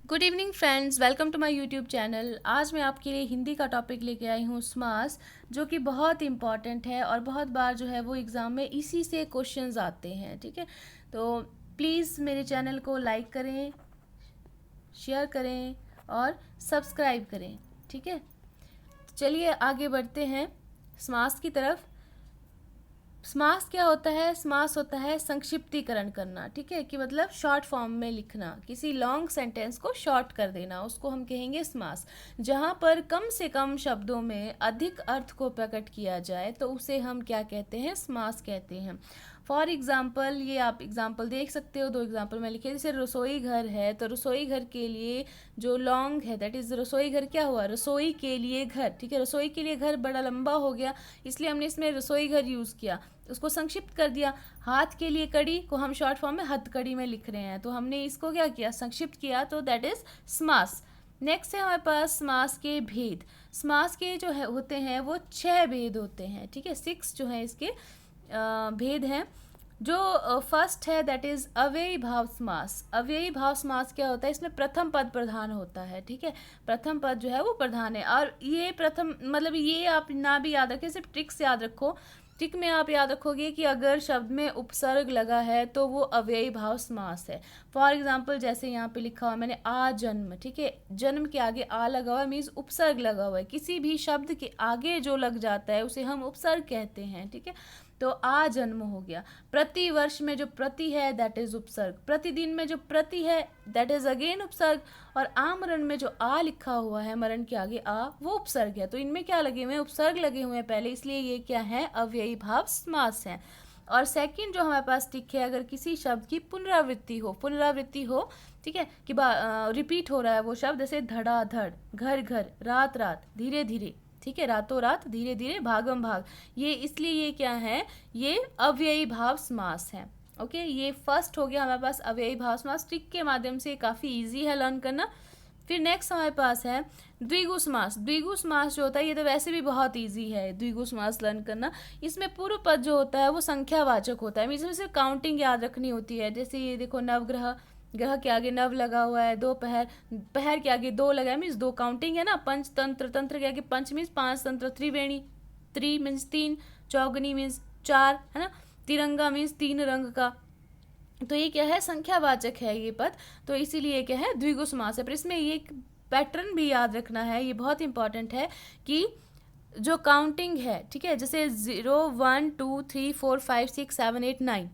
Good evening friends, welcome to my YouTube channel. आज मैं आपके लिए हिंदी का टॉपिक लेके आई हूँ समास, जो कि बहुत इम्पॉर्टेंट है और बहुत बार जो है वो एग्ज़ाम में इसी से क्वेश्चंस आते हैं। ठीक है, तो प्लीज़ मेरे चैनल को लाइक करें, शेयर करें और सब्सक्राइब करें। ठीक है, चलिए आगे बढ़ते हैं समास की तरफ। समास क्या होता है? समास होता है संक्षिप्तीकरण करना। ठीक है, कि मतलब शॉर्ट फॉर्म में लिखना, किसी लॉन्ग सेंटेंस को शॉर्ट कर देना, उसको हम कहेंगे समास। जहाँ पर कम से कम शब्दों में अधिक अर्थ को प्रकट किया जाए तो उसे हम क्या कहते हैं? समास कहते हैं। फॉर एग्जाम्पल, ये आप एग्जाम्पल देख सकते हो, 2 एग्जाम्पल मैं लिखे। जैसे रसोई घर है, तो रसोई घर के लिए जो लॉन्ग है दैट इज़ रसोई घर क्या हुआ? रसोई के लिए घर। ठीक है, रसोई के लिए घर बड़ा लंबा हो गया, इसलिए हमने इसमें रसोई घर यूज़ किया, उसको संक्षिप्त कर दिया। हाथ के लिए कड़ी को हम शॉर्ट फॉर्म में हथकड़ी में लिख रहे हैं, तो हमने इसको क्या किया? संक्षिप्त किया, तो दैट इज समास। नेक्स्ट है हमारे पास समास के भेद। समास के जो है होते हैं वो 6 भेद होते हैं। ठीक है, 6 जो है इसके भेद हैं। जो फर्स्ट है दैट इज अव्ययी भाव समास। अव्ययी भाव समास क्या होता है? इसमें प्रथम पद प्रधान होता है। ठीक है, प्रथम पद जो है वो प्रधान है, और ये प्रथम मतलब ये आप ना भी याद रखें, सिर्फ ट्रिक्स याद रखो। ट्रिक में आप याद रखोगे कि अगर शब्द में उपसर्ग लगा है तो वो अव्ययी भाव समास है। फॉर एग्जाम्पल, जैसे यहाँ पे लिखा हुआ मैंने आ जन्म। ठीक है, जन्म के आगे आ लगा हुआ है, मीन्स उपसर्ग लगा हुआ है। किसी भी शब्द के आगे जो लग जाता है उसे हम उपसर्ग कहते हैं। ठीक है, तो आ जन्म हो गया। प्रति वर्ष में जो प्रति है दैट इज उपसर्ग। प्रतिदिन में जो प्रति है दैट इज अगेन उपसर्ग। और आमरण में जो आ लिखा हुआ है मरण के आगे आ, वो उपसर्ग है। तो इनमें क्या लगे हुए हैं? उपसर्ग लगे हुए हैं पहले, इसलिए ये क्या है? अव्ययी भाव समास है। और सेकंड जो हमारे पास टिक है, अगर किसी शब्द की पुनरावृत्ति हो, ठीक है, कि रिपीट हो रहा है वो शब्द, जैसे धड़ाधड़, घर घर, रात रात, धीरे धीरे। ठीक है, रातों रात, धीरे धीरे, भागम भाग, ये इसलिए ये क्या है? ये अव्ययी भाव समास है। ओके, ये फर्स्ट हो गया हमारे पास अव्ययी भाव समास। ट्रिक के माध्यम से काफ़ी इजी है लर्न करना। फिर नेक्स्ट हमारे पास है द्विगु समास। द्विगु समास जो होता है ये तो वैसे भी बहुत इजी है द्विगु समास लर्न करना। इसमें पूर्व पद जो होता है वो संख्यावाचक होता है, इसमें सिर्फ काउंटिंग याद रखनी होती है। जैसे ये देखो, नवग्रह, ग्रह के आगे नव लगा हुआ है, दोपहर, पहर के आगे दो लगा है, मीन्स दो काउंटिंग है ना। पंचतंत्र, तंत्र के आगे पंच मीन्स 5 तंत्र। त्रिवेणी, त्रि मीन्स 3, चौगनी मीन्स 4, है ना। तिरंगा मीन्स 3 रंग का। तो ये क्या है? संख्यावाचक है ये पद, तो इसीलिए क्या है? द्विगु समास है। पर इसमें ये पैटर्न भी याद रखना है, ये बहुत इंपॉर्टेंट है कि जो काउंटिंग है, ठीक है, जैसे 0 1 2 3 4 5 6 7 8 9,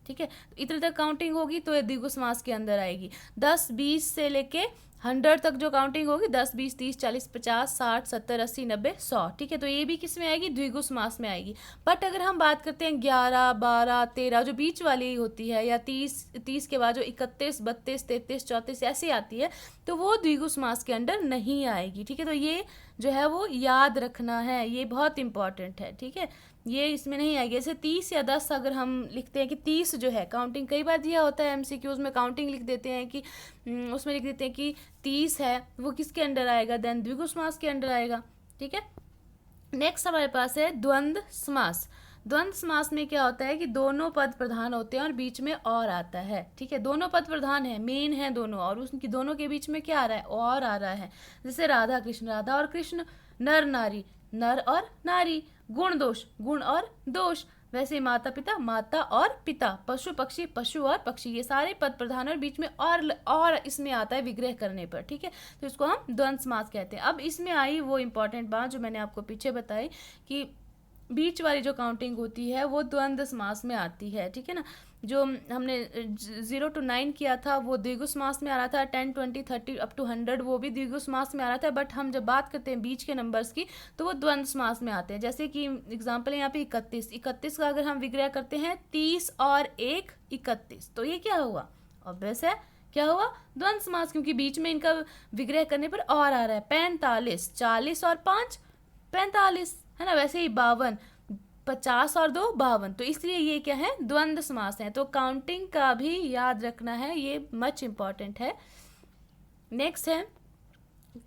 ठीक है, तो इतने तक काउंटिंग होगी तो ये द्विगु समास के अंदर आएगी। 10 20 से लेके 100 तक जो काउंटिंग होगी, 10 20 30 40 50 60 70 80 90 100, ठीक है, तो ये भी किस में आएगी? द्विगु समास में आएगी। बट अगर हम बात करते हैं 11 12 13 जो बीच वाली होती है, या 30 के बाद जो 31 32 33 34 ऐसी आती है, तो वो द्विगु समास के अंडर नहीं आएगी। ठीक है, तो ये जो है वो याद रखना है, ये बहुत इंपॉर्टेंट है। ठीक है, ये इसमें नहीं आएगी। जैसे 30 या 10 अगर हम लिखते हैं कि 30 जो है काउंटिंग, कई बार दिया होता है एमसीक्यूज में, काउंटिंग लिख देते हैं कि उसमें लिख देते हैं कि 30 है, वो किसके अंडर आएगा? देन द्विगु समास के अंडर आएगा। ठीक है, नेक्स्ट हमारे पास है द्वंद्व समास। द्वंद्व समास में क्या होता है कि दोनों पद प्रधान होते हैं और बीच में और आता है। ठीक है, दोनों पद प्रधान है, मेन है दोनों, और उनकी दोनों के बीच में क्या आ रहा है? और आ रहा है। जैसे राधा कृष्ण, राधा और कृष्ण, नर नारी, नर और नारी, गुण दोष, गुण और दोष। वैसे माता पिता, माता और पिता, पशु पक्षी, पशु और पक्षी, ये सारे पद प्रधान और बीच में और इसमें आता है विग्रह करने पर। ठीक है, तो इसको हम द्वंद्व समास कहते हैं। अब इसमें आई वो इंपॉर्टेंट बात जो मैंने आपको पीछे बताई कि बीच वाली जो काउंटिंग होती है वो द्वंद्व समास में आती है। ठीक है ना, जो हमने 0 to 9 किया था वो द्विगु समास में आ रहा था, 10 20 30 अप टू 100 वो भी द्विगु समास में आ रहा था। बट हम जब बात करते हैं बीच के नंबर्स की तो वो द्वंद्व समास में आते हैं। जैसे कि एग्जाम्पल है यहाँ पे 31 का अगर हम विग्रह करते हैं 30 और 1 31, तो ये क्या हुआ? ऑब्वियस है, क्या हुआ? द्वंद्व समास, क्योंकि बीच में इनका विग्रह करने पर और आ रहा है। 45, 40 और 5 45, है ना। वैसे ही 52, 50 और 2 52, तो इसलिए ये क्या है? द्वंद्व समास है। तो काउंटिंग का भी याद रखना है, ये मच इम्पॉर्टेंट है। नेक्स्ट है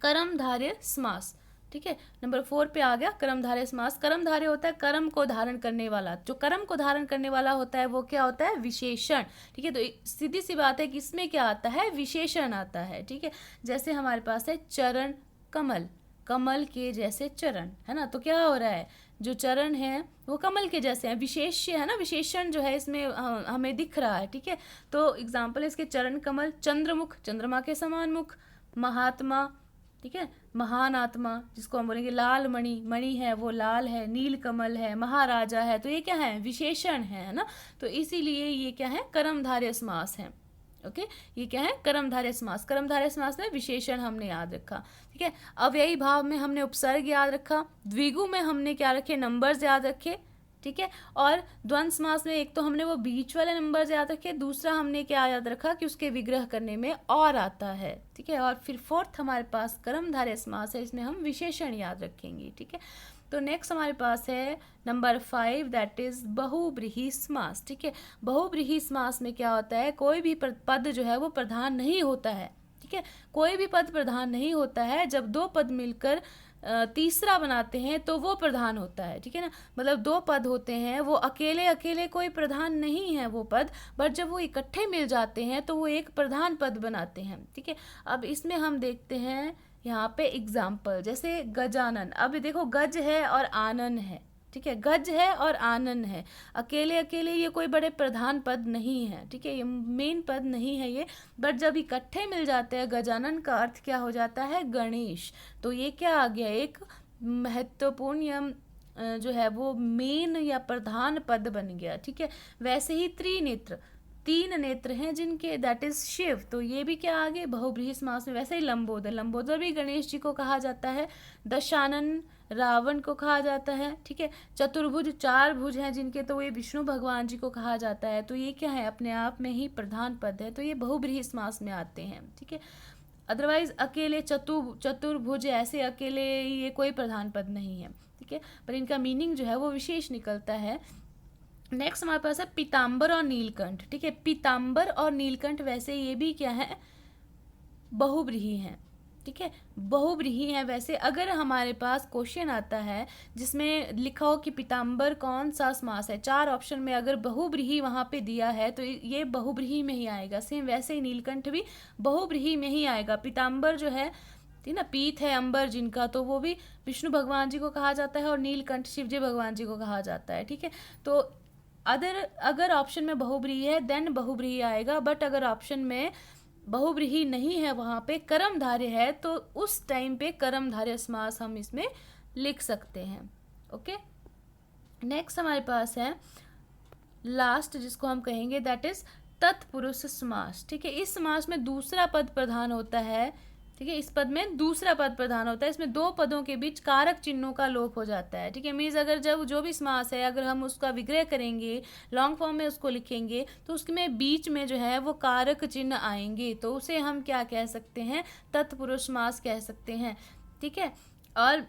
कर्मधारय समास। ठीक है। नंबर 4 पे आ गया कर्मधारय समास। कर्मधारय होता है कर्म को धारण करने वाला। जो कर्म को धारण करने वाला होता है वो क्या होता है? विशेषण। ठीक है, तो सीधी सी बात है कि इसमें क्या आता है? विशेषण आता है। ठीक है, जैसे हमारे पास है चरण कमल, कमल के जैसे चरण, है ना। तो क्या हो रहा है? जो चरण है वो कमल के जैसे हैं, विशेष्य है ना, विशेषण जो है इसमें हमें दिख रहा है। ठीक है, तो एग्जाम्पल इसके चरण कमल, चंद्रमुख, चंद्रमा के समान मुख, महात्मा, ठीक है, महान आत्मा, जिसको हम बोलेंगे लाल मणि, मणि है वो लाल है, नील कमल है, महाराजा है, तो ये क्या है? विशेषण है ना। तो इसीलिए ये क्या है? कर्मधारय समास है। ओके, ये क्या है? कर्मधारय समास। कर्मधारय समास में विशेषण हमने याद रखा। ठीक है, अव्ययी भाव में हमने उपसर्ग याद रखा, द्विगु में हमने क्या रखे? नंबर्स याद रखे। ठीक है, और द्वंद्व समास में एक तो हमने वो बीच वाले नंबर्स याद रखे, दूसरा हमने क्या याद रखा कि उसके विग्रह करने में और आता है। ठीक है, और फिर फोर्थ हमारे पास कर्मधारय समास है, इसमें हम विशेषण याद रखेंगे। ठीक है, तो नेक्स्ट हमारे पास है नंबर 5, दैट इज बहुब्रीहि समास। ठीक है, बहुब्रीहि समास में क्या होता है? कोई भी पद जो है वो प्रधान नहीं होता है। ठीक है, कोई भी पद प्रधान नहीं होता है। जब दो पद मिलकर तीसरा बनाते हैं तो वो प्रधान होता है। ठीक है ना, मतलब दो पद होते हैं, वो अकेले अकेले कोई प्रधान नहीं है वो पद, बट जब वो इकट्ठे मिल जाते हैं तो वो एक प्रधान पद बनाते हैं। ठीक है, अब इसमें हम देखते हैं यहाँ पे एग्जाम्पल, जैसे गजानन। अब देखो गज है और आनन है। ठीक है, गज है और आनन है, अकेले अकेले ये कोई बड़े प्रधान पद नहीं है। ठीक है, ये मेन पद नहीं है ये, बट जब इकट्ठे मिल जाते हैं, गजानन का अर्थ क्या हो जाता है? गणेश। तो ये क्या आ गया? एक महत्वपूर्ण या जो है वो मेन या प्रधान पद बन गया। ठीक है, वैसे ही त्रिनेत्र, तीन नेत्र हैं जिनके, दैट इज शिव, तो ये भी क्या आ गए? बहुब्रीहि समास में। वैसे ही लंबोदर, लंबोदर भी गणेश जी को कहा जाता है। दशानन रावण को कहा जाता है। ठीक है, चतुर्भुज, चार भुज हैं जिनके, तो ये विष्णु भगवान जी को कहा जाता है। तो ये क्या है? अपने आप में ही प्रधान पद है, तो ये बहुब्रीहि समास में आते हैं। ठीक है, अदरवाइज अकेले चतुर्भुज ऐसे अकेले ये कोई प्रधान पद नहीं है। ठीक है, पर इनका मीनिंग जो है वो विशेष निकलता है। नेक्स्ट हमारे पास है पीताम्बर और नीलकंठ। ठीक है, पीताम्बर और नीलकंठ वैसे ये भी क्या है? बहुब्रीहि हैं। ठीक है, बहुब्रीहि हैं। वैसे अगर हमारे पास क्वेश्चन आता है जिसमें लिखा हो कि पीताम्बर कौन सा समास है, 4 ऑप्शन में अगर बहुब्रीहि वहाँ पे दिया है तो ये बहुब्रीहि में ही आएगा। सेम वैसे ही नीलकंठ भी बहुब्रीहि में ही आएगा। पीताम्बर जो है, ठीक ना, पीत है अंबर जिनका, तो वो भी विष्णु भगवान जी को कहा जाता है, और नीलकंठ शिवजी भगवान जी को कहा जाता है। ठीक है, तो अगर ऑप्शन में बहुब्रीहि है देन बहुब्रीहि आएगा, बट अगर ऑप्शन में बहुब्रीहि नहीं है, वहाँ पे कर्मधारय है, तो उस टाइम पे कर्मधारय समास हम इसमें लिख सकते हैं। ओके, नेक्स्ट हमारे पास है लास्ट, जिसको हम कहेंगे दैट इज तत्पुरुष समास। ठीक है, इस समास में दूसरा पद प्रधान होता है। ठीक है, इस पद में दूसरा पद प्रधान होता है। इसमें दो पदों के बीच कारक चिन्हों का लोप हो जाता है। ठीक है, मीन्स अगर जब जो भी समास है अगर हम उसका विग्रह करेंगे, लॉन्ग फॉर्म में उसको लिखेंगे, तो उसमें बीच में जो है वो कारक चिन्ह आएंगे, तो उसे हम क्या कह सकते हैं? तत्पुरुष समास कह सकते हैं। ठीक है, और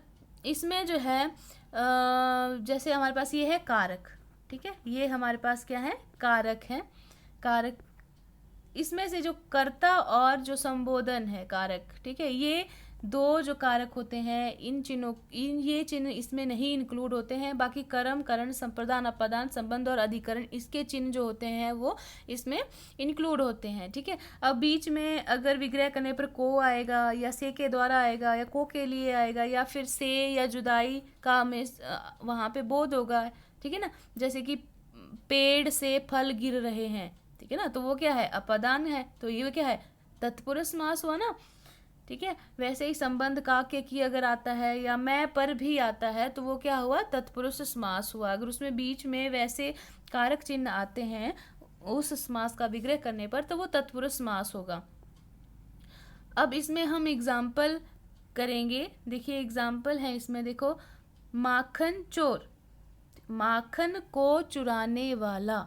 इसमें जो है जैसे हमारे पास ये है कारक। ठीक है, ये हमारे पास क्या है? कारक है। कारक, इसमें से जो कर्ता और जो संबोधन है कारक, ठीक है, ये दो जो कारक होते हैं, ये चिन्ह इसमें नहीं इंक्लूड होते हैं। बाकी कर्म, करण, संप्रदान, अपादान, संबंध और अधिकरण, इसके चिन्ह जो होते हैं वो इसमें इंक्लूड होते हैं। ठीक है, अब बीच में अगर विग्रह करने पर को आएगा, या से के द्वारा आएगा, या को के लिए आएगा, या फिर से या जुदाई का में वहाँ पे बोध होगा। ठीक है ना, जैसे कि पेड़ से फल गिर रहे हैं, ठीक है ना, तो वो क्या है? अपादान है, तो ये क्या है? तत्पुरुष समास हुआ ना। ठीक है, वैसे ही संबंध का के की अगर आता है, या मैं पर भी आता है, तो वो क्या हुआ? तत्पुरुष समास हुआ। अगर उसमें बीच में वैसे कारक चिन्ह आते हैं उस समास का विग्रह करने पर, तो वो तत्पुरुष समास होगा। अब इसमें हम एग्जाम्पल करेंगे। देखिए एग्जाम्पल है इसमें, देखो, माखन चोर, माखन को चुराने वाला,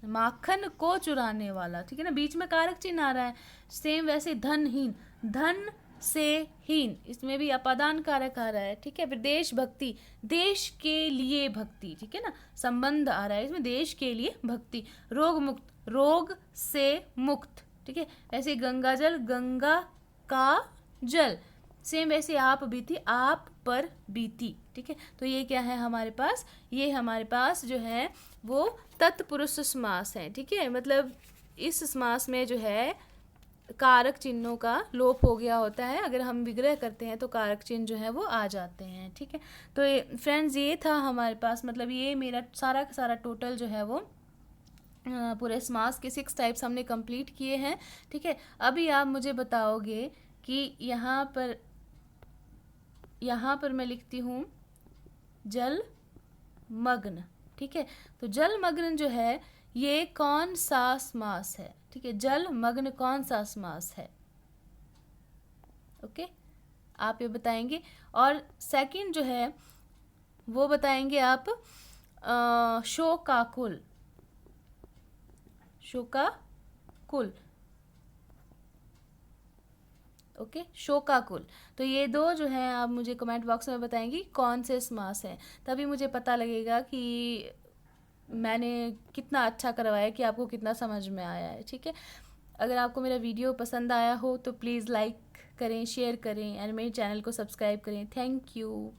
माखन को चुराने वाला। ठीक है ना, बीच में कारक चिन्ह आ रहा है। सेम वैसे धनहीन, धन से हीन, इसमें भी अपादान कारक आ रहा है। ठीक है, फिर देशभक्ति, देश के लिए भक्ति। ठीक है ना, संबंध आ रहा है इसमें, देश के लिए भक्ति। रोग मुक्त, रोग से मुक्त। ठीक है, ऐसे गंगा जल, गंगा का जल, सेम वैसे आप बीती, आप पर बीती, ठीक है। तो ये क्या है हमारे पास, ये हमारे पास जो है वो तत्पुरुष समास है, ठीक है। मतलब इस समास में जो है कारक चिन्हों का लोप हो गया होता है, अगर हम विग्रह करते हैं तो कारक चिन्ह जो है वो आ जाते हैं, ठीक है। तो फ्रेंड्स ये था हमारे पास, मतलब ये मेरा सारा का सारा टोटल जो है वो पूरे समास के 6 टाइप्स हमने कंप्लीट किए हैं, ठीक है। अभी आप मुझे बताओगे कि यहाँ पर मैं लिखती हूँ जल मग्न, ठीक है। तो जल मग्न जो है ये कौन सा समास है, ठीक है। जल मग्न कौन सा समास है, ओके, आप ये बताएंगे। और सेकंड जो है वो बताएंगे आप शोकाकुल, शोकाकुल, ओके, शोकाकुल। तो ये दो जो है आप मुझे कमेंट बॉक्स में बताएंगी कौन से समास हैं, तभी मुझे पता लगेगा कि मैंने कितना अच्छा करवाया, कि आपको कितना समझ में आया है, ठीक है। अगर आपको मेरा वीडियो पसंद आया हो तो प्लीज़ लाइक करें, शेयर करें एंड मेरे चैनल को सब्सक्राइब करें। Thank you.